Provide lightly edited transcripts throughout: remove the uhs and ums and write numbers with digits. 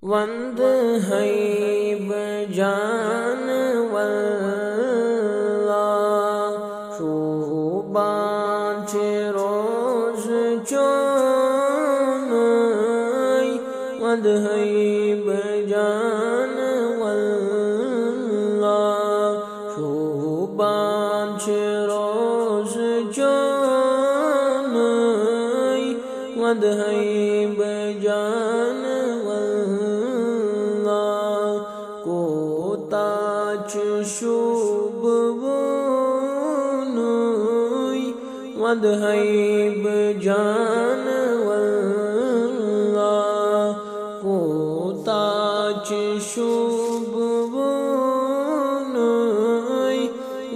one हैब जान वल्ला शोबान रोज चोनय वंद हैब जान वल्ला शोबान रोज चोनय वंद हैब जान शुभ वनुय वंद हैब जान वल्ला कोताच शुभ वनुय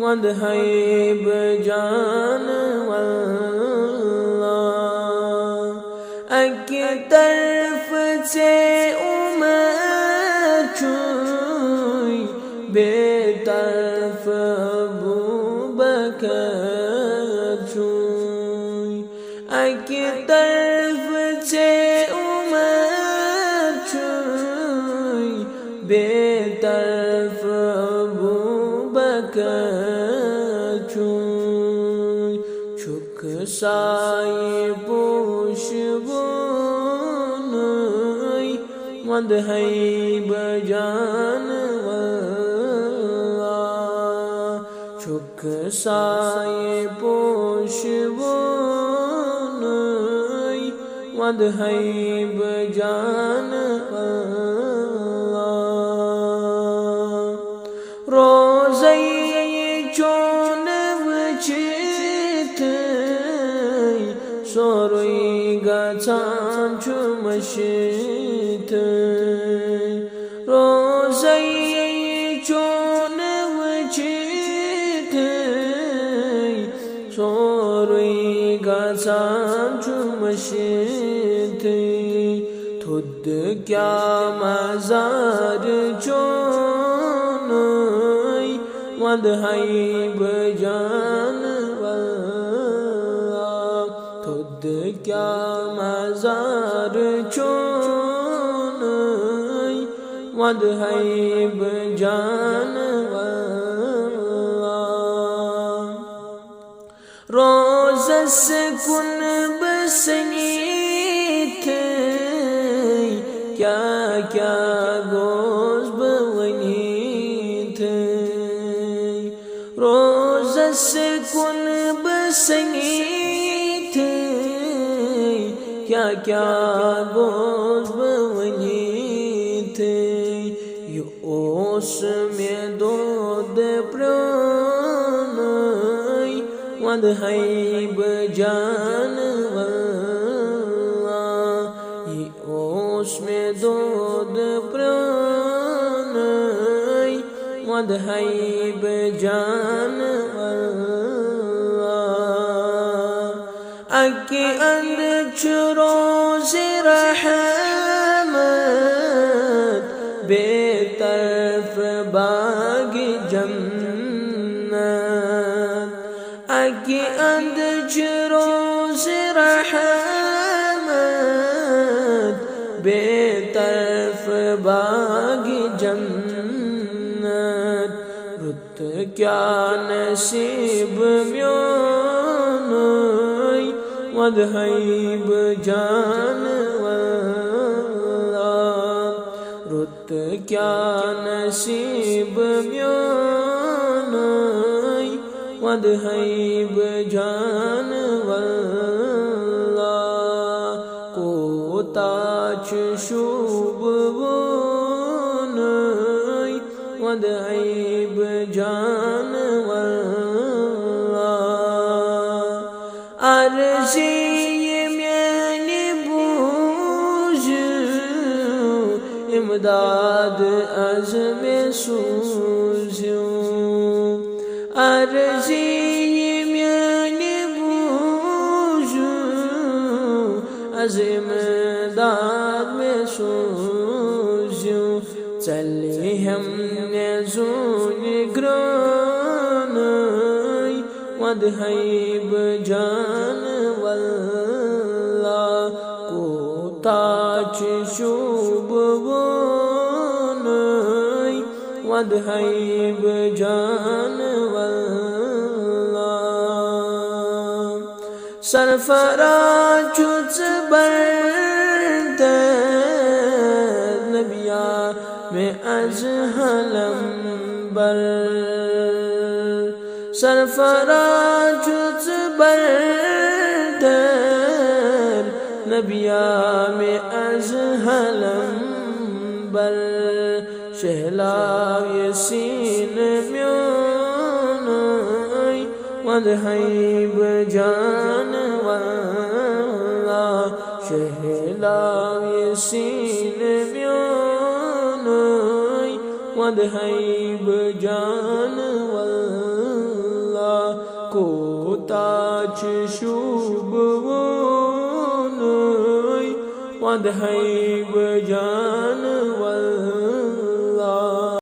वंद हैब जान वल्ला अक तरफ से बेतरफ अबू बकर छुई अक तरफ से उमर छुई बेतरफ अबू बकर छुई छुक साये पोशबुनई वंद हैब जान छुक साये पोशबुनय वंद हैब जान रोज़ै चोन वचितय सोरुय गचान चुमशितय रोज़ै चोन सोरुय गचान चुमशितय थुद क्या मजार चोनय वंद हैब जान वल्ला थुद क्या मजार चोनय वंद हैब जान रोज़स कुन बसनीत क्या क्या गोज़ बवनीत रोज़स कुन बसनीत क्या क्या गोज़ बवनीत ये ओस में दूध वंद हैब जान वल्ला ये ओस में दूध प्रणय वंद हैब जान वल्ला अके अंद रोज़ रहमत बेतरफ बाग जन्नत अके अंद रोज़ रहमत बेतरफ बाग जन्नत रुत क्या नसीब म्योनय वंद हैब जान वल्ला रुत क्या नसीब म्योनय वंद हैब जान वल्ला कोताच शुभ वनुय वंद हैब जान वल्ला अर्ज़ी मैंने बूझ इमदाद अज़्म सूझो अर्ज़ी मैंने बूझू इमदाद में सूझू चले हमने ज़ून ग्रानय वंद हैब जान वल्ला कोताच शुभ वदहैब जान वल्लाह सरफराज चुच बर्द नबिया में अज हलम बर सरफराज चुच बर्द नबिया में अज हलम बर शहलाव यसीन म्योनय वदहैब जान वल्लाह शहलाव यसीन म्योनय वदहैब जान वल्लाह कोताच शुभ वदहैब जान